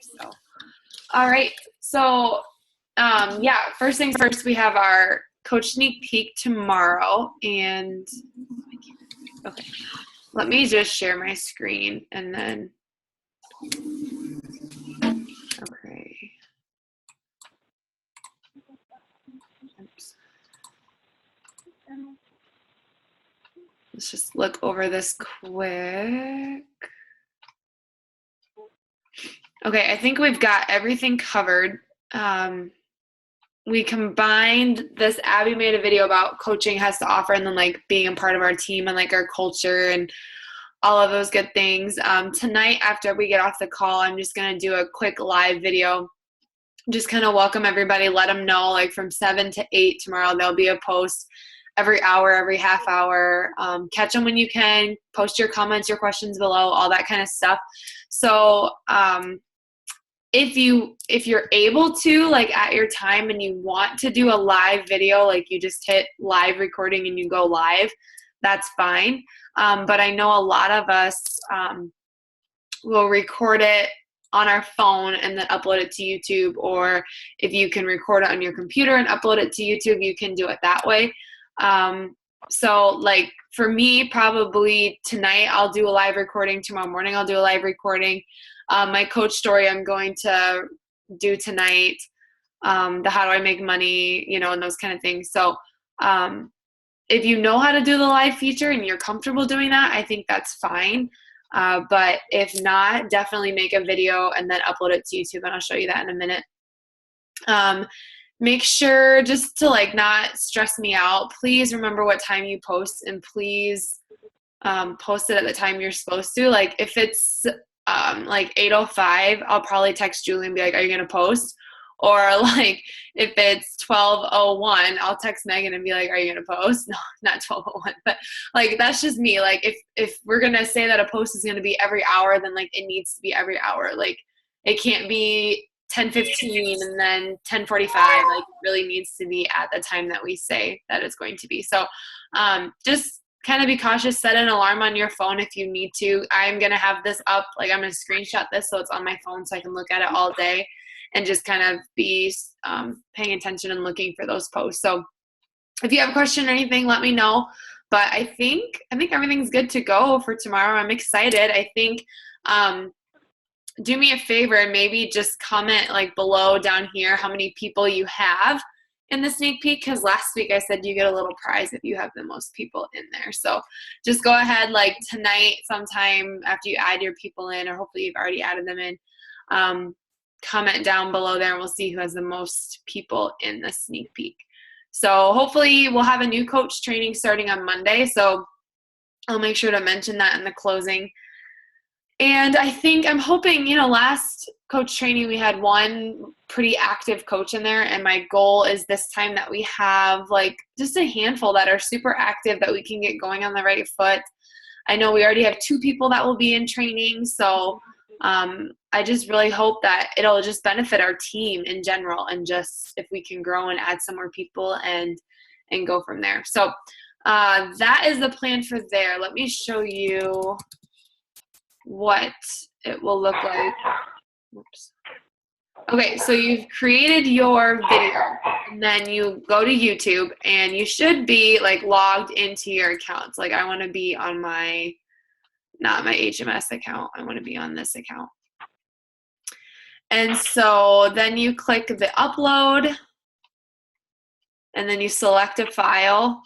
So, all right. So, yeah, first things first, we have our coach sneak peek tomorrow. And, okay, let me just share my screen and then, okay. Oops. Let's just look over this quick. Okay, I think we've got everything covered. We combined this. Abby made a video about coaching has to offer and then like being a part of our team and like our culture and all of those good things. Tonight after we get off the call, I'm just going to do a quick live video. Just kind of welcome everybody, let them know like from 7 to 8 tomorrow there'll be a post every hour, every half hour. Catch them when you can, post your comments, your questions below, all that kind of stuff. So if you're able to, like at your time and you want to do a live video, like you just hit live recording and you go live, that's fine. But I know a lot of us will record it on our phone and then upload it to YouTube, or if you can record it on your computer and upload it to YouTube, you can do it that way. So like for me, probably tonight I'll do a live recording, tomorrow morning I'll do a live recording. My coach story I'm going to do tonight, the how do I make money, and those kind of things. So if you know how to do the live feature and you're comfortable doing that, I think that's fine. But if not, definitely make a video and then upload it to YouTube, and I'll show you that in a minute. Make sure just to like not stress me out. Please remember what time you post, and please post it at the time you're supposed to. Like if it's like 8:05, I'll probably text Julie and be like, are you going to post? Or like if it's 12:01, I'll text Megan and be like, are you going to post? No, not 12:01, but like that's just me. Like if we're going to say that a post is going to be every hour, then like it needs to be every hour. Like it can't be 10:15 and then 10:45. Like it really needs to be at the time that we say that it's going to be. So just kind of be cautious. Set an alarm on your phone if you need to. I'm going to have this up. Like I'm going to screenshot this so it's on my phone so I can look at it all day and just kind of be paying attention and looking for those posts. So if you have a question or anything, let me know. But I think everything's good to go for tomorrow. I'm excited. I think do me a favor and maybe just comment like below down here how many people you have in the sneak peek, because last week I said you get a little prize if you have the most people in there. So just go ahead like tonight sometime after you add your people in, or hopefully you've already added them in, comment down below there and we'll see who has the most people in the sneak peek. So hopefully we'll have a new coach training starting on Monday, so I'll make sure to mention that in the closing. And I'm hoping, last coach training we had one pretty active coach in there, and my goal is this time that we have like just a handful that are super active that we can get going on the right foot. I know we already have 2 people that will be in training, so I just really hope that it'll just benefit our team in general, and just if we can grow and add some more people and go from there. So that is the plan for there. Let me show you what it will look like. Oops. Okay, so you've created your video, and then you go to YouTube, and you should be like logged into your accounts. Like I want to be on not my HMS account. I want to be on this account. And so then you click the upload, and then you select a file.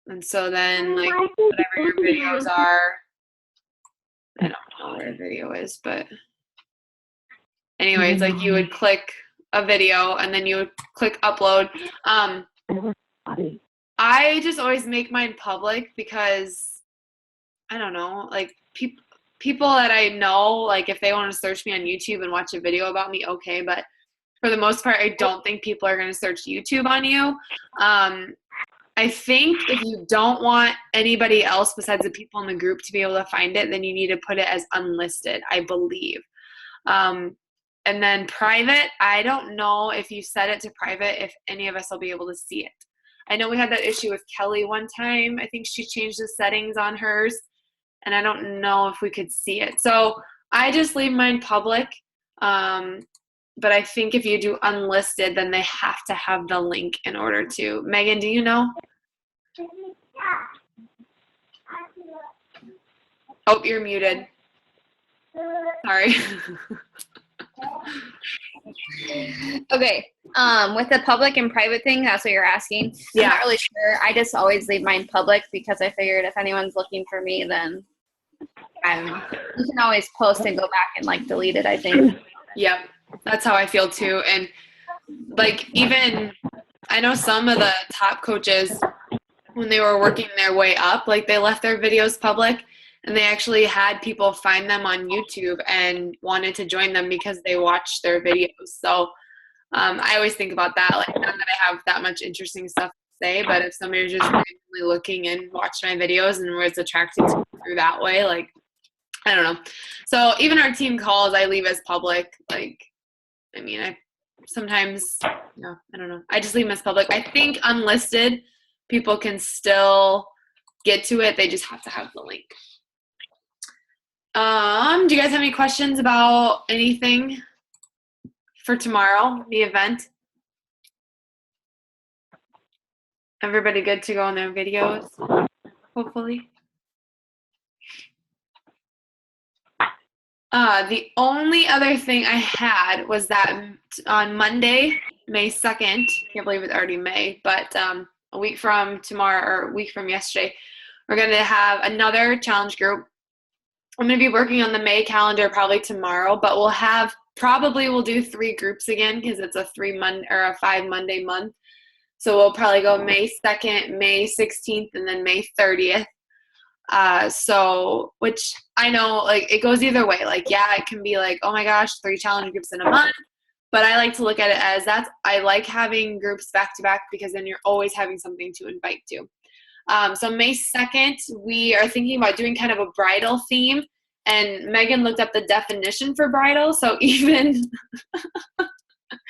And so then like whatever your videos are, I don't know where a video is, but anyways, like you would click a video and then you would click upload. I just always make mine public because I don't know, like people that I know, like if they want to search me on YouTube and watch a video about me, okay, but for the most part, I don't think people are going to search YouTube on you. I think if you don't want anybody else besides the people in the group to be able to find it, then you need to put it as unlisted, I believe. And then private, I don't know if you set it to private, if any of us will be able to see it. I know we had that issue with Kelly one time. I think she changed the settings on hers, and I don't know if we could see it. So I just leave mine public. But I think if you do unlisted, then they have to have the link in order to. Megan, do you know? Oh, you're muted. Sorry. Okay. With the public and private thing, that's what you're asking. Yeah. I'm not really sure. I just always leave mine public because I figured if anyone's looking for me, then you can always post and go back and like delete it, I think. Yep. That's how I feel too. And like even I know some of the top coaches when they were working their way up, like they left their videos public and they actually had people find them on YouTube and wanted to join them because they watched their videos. So I always think about that. Like, not that I have that much interesting stuff to say, but if somebody's just randomly looking and watched my videos and was attracted to me through that way, like, I don't know. So even our team calls, I leave as public. Like, I mean, I sometimes, no, I don't know. I just leave them as public. I think unlisted, people can still get to it. They just have to have the link. Do you guys have any questions about anything for tomorrow, the event? Everybody good to go on their videos, hopefully? The only other thing I had was that on Monday, May 2nd, can't believe it's already May, but a week from tomorrow or a week from yesterday, we're going to have another challenge group. I'm going to be working on the May calendar probably tomorrow, but we'll do 3 groups again because it's a 5 Monday month. So we'll probably go May 2nd, May 16th, and then May 30th. Which I know, like, it goes either way. Like, yeah, it can be like, oh my gosh, 3 challenge groups in a month. But I like to look at it as I like having groups back to back because then you're always having something to invite to. So May 2nd, we are thinking about doing kind of a bridal theme. And Megan looked up the definition for bridal. So even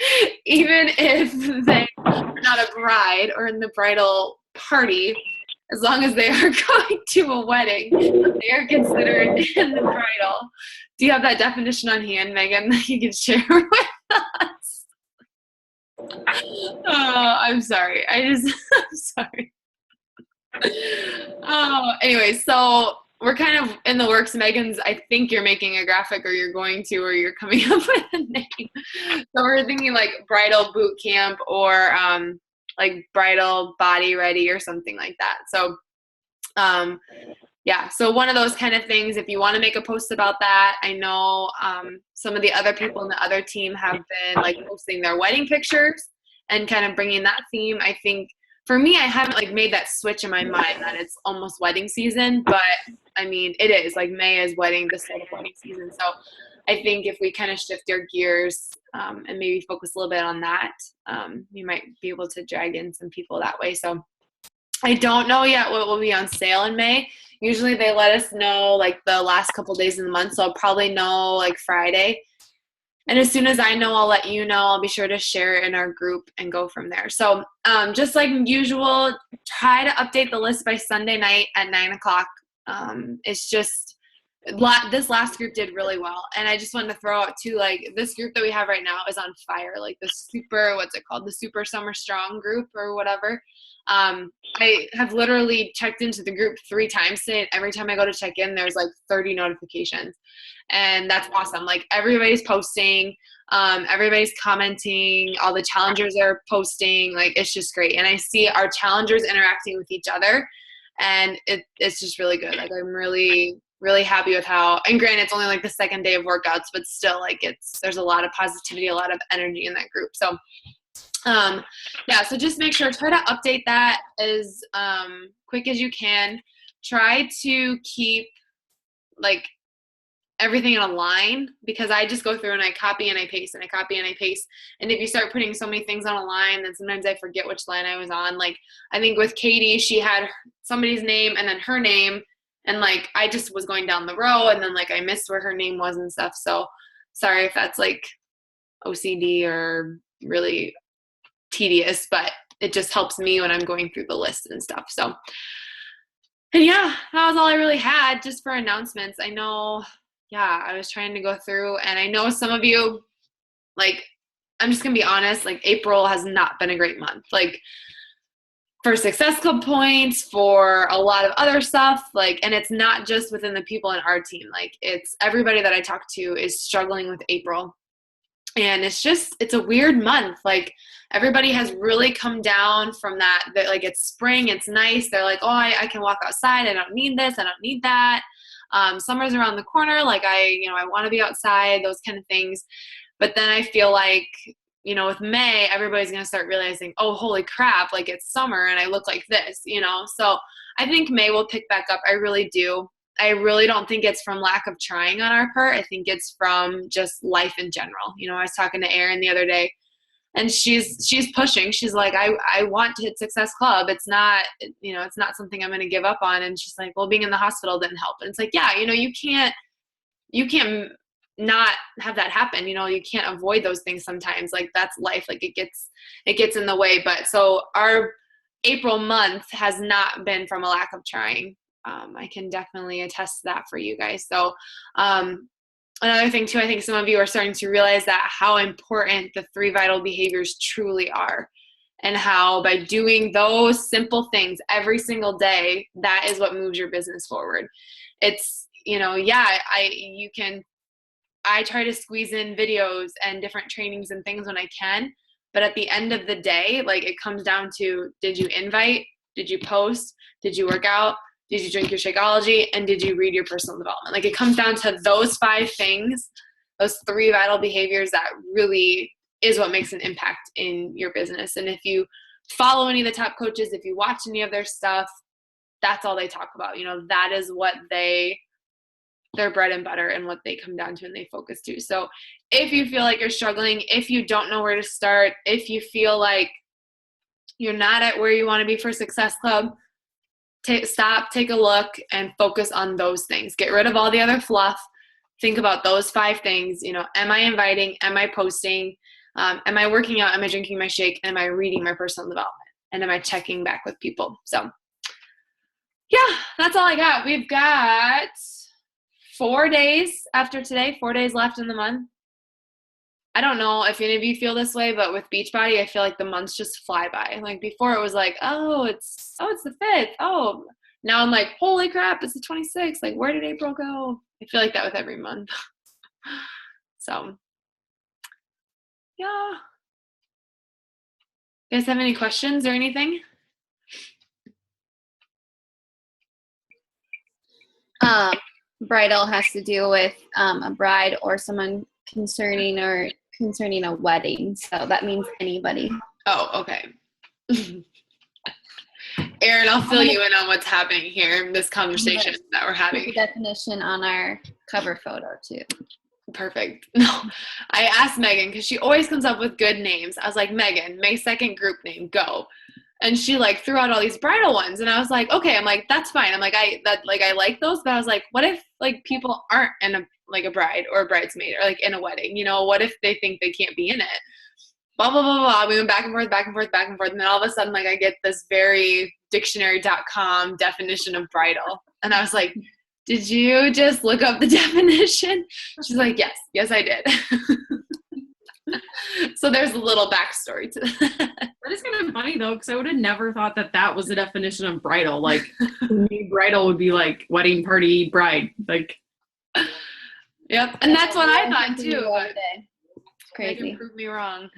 if they are not a bride or in the bridal party, as long as they are going to a wedding, they are considered in the bridal. Do you have that definition on hand, Megan, that you can share with us? Oh, I'm sorry. I'm sorry. Anyway, so we're kind of in the works. Megan's, I think you're making a graphic or you're going to, or you're coming up with a name. So we're thinking like bridal boot camp or like bridal body ready or something like that. So yeah, so one of those kind of things, if you want to make a post about that, I know some of the other people in the other team have been like posting their wedding pictures and kind of bringing that theme. I think for me, I haven't like made that switch in my mind that it's almost wedding season, but I mean, it is like May is the start of wedding season. So I think if we kind of shift our gears and maybe focus a little bit on that, you might be able to drag in some people that way. So I don't know yet what will be on sale in May. Usually they let us know like the last couple days in the month, so I'll probably know like Friday. And as soon as I know, I'll let you know. I'll be sure to share it in our group and go from there. So just like usual, try to update the list by Sunday night at 9 o'clock. It's just this last group did really well. And I just wanted to throw out too, like this group that we have right now is on fire. Like the Super Summer Strong group or whatever. I have literally checked into the group 3 times today, and every time I go to check in, there's like 30 notifications. And that's awesome. Like everybody's posting, everybody's commenting, all the challengers are posting, like it's just great. And I see our challengers interacting with each other, and it's just really good. Like I'm really, really happy with how, and granted it's only like the second day of workouts, but still like there's a lot of positivity, a lot of energy in that group. So yeah, so just make sure, try to update that as quick as you can. Try to keep like everything in a line, because I just go through and I copy and I paste and I copy and I paste. And if you start putting so many things on a line, then sometimes I forget which line I was on. Like I think with Katie, she had somebody's name and then her name, and like I just was going down the row and then like I missed where her name was and stuff. So sorry if that's like OCD or really tedious, but it just helps me when I'm going through the list and stuff. So, and yeah, that was all I really had just for announcements. I know yeah, I was trying to go through, and I know some of you, like, I'm just going to be honest, like April has not been a great month. Like for Success Club points, for a lot of other stuff, like, and it's not just within the people in our team. Like it's everybody that I talk to is struggling with April. And it's a weird month. Like everybody has really come down from that like it's spring, it's nice. They're like, oh, I can walk outside. I don't need this. I don't need that. Summer's around the corner. Like I want to be outside, those kind of things. But then I feel like, with May, everybody's going to start realizing, oh, holy crap, like it's summer and I look like this, So I think May will pick back up. I really do. I really don't think it's from lack of trying on our part. I think it's from just life in general. I was talking to Erin the other day, and she's pushing. She's like, I want to hit Success Club. It's not, it's not something I'm going to give up on. And she's like, well, being in the hospital didn't help. And it's like, yeah, you can't not have that happen. You can't avoid those things sometimes. Like that's life. Like it gets in the way. But so our April month has not been from a lack of trying. I can definitely attest to that for you guys. So another thing too, I think some of you are starting to realize that how important the 3 vital behaviors truly are, and how by doing those simple things every single day, that is what moves your business forward. It's, I try to squeeze in videos and different trainings and things when I can, but at the end of the day, like it comes down to, did you invite? Did you post? Did you work out? Did you drink your Shakeology? And did you read your personal development? Like it comes down to those 5 things, those 3 vital behaviors that really is what makes an impact in your business. And if you follow any of the top coaches, if you watch any of their stuff, that's all they talk about. That is what their bread and butter and what they come down to and they focus to. So if you feel like you're struggling, if you don't know where to start, if you feel like you're not at where you want to be for Success Club, stop, take a look, and focus on those things. Get rid of all the other fluff. Think about those 5 things. Am I inviting? Am I posting? Am I working out? Am I drinking my shake? Am I reading my personal development? And am I checking back with people? So yeah, that's all I got. We've got 4 days after today, 4 days left in the month. I don't know if any of you feel this way, but with Beachbody, I feel like the months just fly by. Like before it was like, it's the 5th. Oh, now I'm like, holy crap, it's the 26th. Like where did April go? I feel like that with every month. So yeah. You guys have any questions or anything? Bridal has to deal with a bride or someone concerning a wedding. So that means anybody. Oh, okay. Erin, I'll fill you in on what's happening here in this conversation that we're having. The definition on our cover photo too. Perfect. No, I asked Megan because she always comes up with good names. I was like, Megan, May 2nd group name, go. And she like threw out all these bridal ones, and I was like, okay. I'm like, that's fine. I'm like, I like those, but I was like, what if like people aren't in a bride or a bridesmaid or like in a wedding? What if they think they can't be in it? Blah blah blah blah. We went back and forth, back and forth, back and forth, and then all of a sudden, like I get this very dictionary.com definition of bridal, and I was like, did you just look up the definition? She's like, yes, I did. So there's a little backstory to that. That is kind of funny though, because I would have never thought that was the definition of bridal. Like, to me, bridal would be like wedding party bride. Like, yep, and that's what I thought too. But it's crazy. Prove me wrong.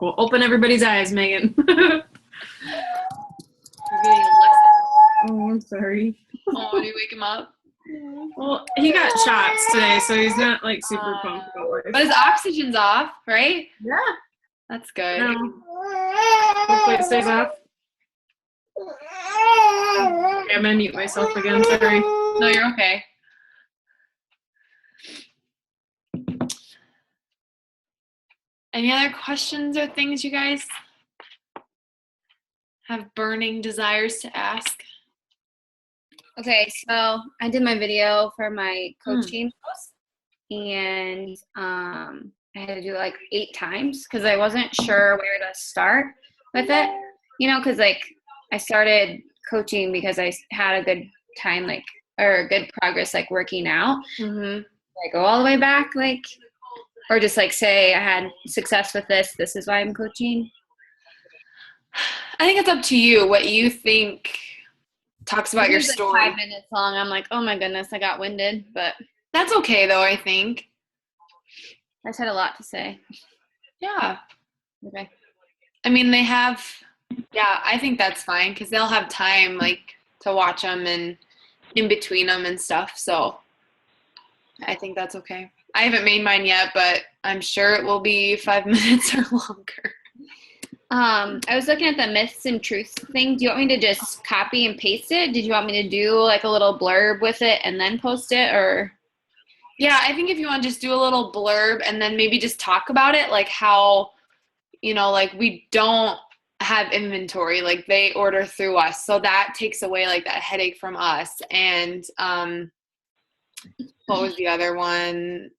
Well, open everybody's eyes, Megan. You're getting a lesson. Oh, I'm sorry. Oh, do you wake him up? Well, he got shots today, so he's not like super pumped about life. But his oxygen's off, right? Yeah. That's good. No. Hopefully it stays off. Okay, I'm gonna mute myself again. Sorry. No, you're okay. Any other questions or things you guys have burning desires to ask? Okay, so I did my video for my coaching post, and I had to do it like 8 times because I wasn't sure where to start with it. Because like I started coaching because I had a good time like or good progress, like working out. Mm-hmm. I go all the way back, like, or just like say I had success with this. This is why I'm coaching. I think it's up to you what you think talks about your It's like story. 5 minutes long. I'm like, oh my goodness, I got winded, but That's okay though, I think. I just had a lot to say. Yeah. Okay. I mean, they have, yeah, I think that's fine because they'll have time like to watch them and in between them and stuff. So I think that's okay. I haven't made mine yet, but I'm sure it will be 5 minutes or longer. I was looking at the myths and truths thing. Do you want me to just copy and paste it? Did you want me to do like a little blurb with it and then post it, or? Yeah, I think if you want to just do a little blurb and then maybe just talk about it, like how, like we don't have inventory, like they order through us. So that takes away like that headache from us. And what was the other one?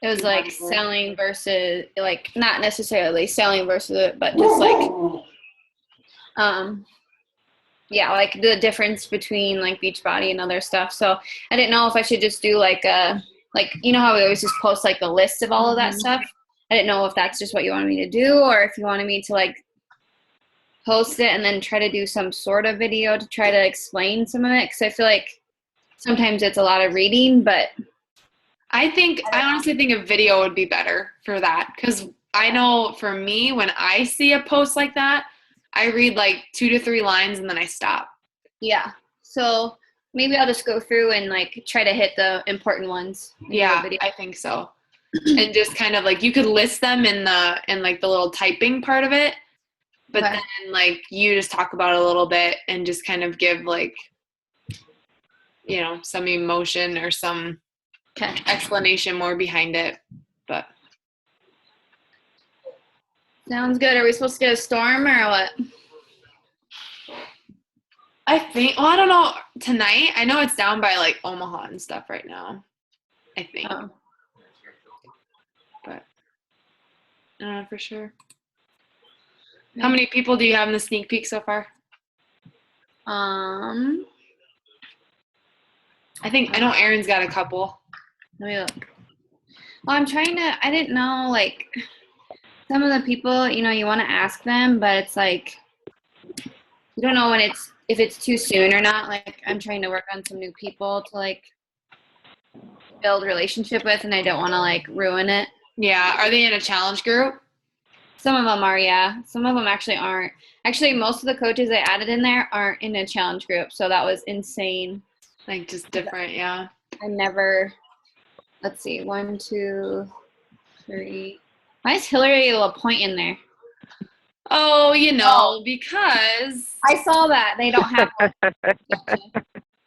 It was like selling versus, like, not necessarily selling versus it, but just like, yeah, like the difference between like Beachbody and other stuff. So I didn't know if I should just do like like, how we always just post like a list of all of that stuff. I didn't know if that's just what you wanted me to do, or if you wanted me to like post it and then try to do some sort of video to try to explain some of it. Because I feel like sometimes it's a lot of reading, but I honestly think a video would be better for that, because I know for me, when I see a post like that, I read like 2 to 3 lines and then I stop. Yeah. So maybe I'll just go through and like try to hit the important ones. Yeah, I think so. And just kind of like you could list them in like the little typing part of it, but then like you just talk about it a little bit and just kind of give like some emotion or some explanation more behind it. But sounds good. Are we supposed to get a storm or what? I think, I don't know, tonight, I know it's down by like Omaha and stuff right now, I think. Oh. But I don't know for sure. How many people do you have in the sneak peek so far? I know Erin's got a couple. Let me look. Well, I didn't know, like, some of the people, you want to ask them, but it's like, you don't know if it's too soon or not. Like, I'm trying to work on some new people to, like, build relationship with, and I don't want to, like, ruin it. Yeah. Are they in a challenge group? Some of them are, yeah. Some of them actually aren't. Actually, most of the coaches I added in there aren't in a challenge group, so that was insane. Like, just different, yeah. I never, let's see, 1, 2, 3. Why is Hillary LaPointe in there? Oh, because I saw that. They don't have one.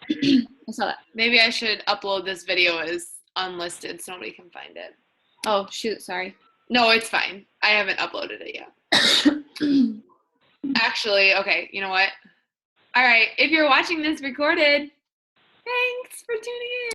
I saw that. Maybe I should upload this video as unlisted so nobody can find it. Oh, shoot, sorry. No, it's fine. I haven't uploaded it yet. Actually, okay, you know what? All right, if you're watching this recorded, thanks for tuning in.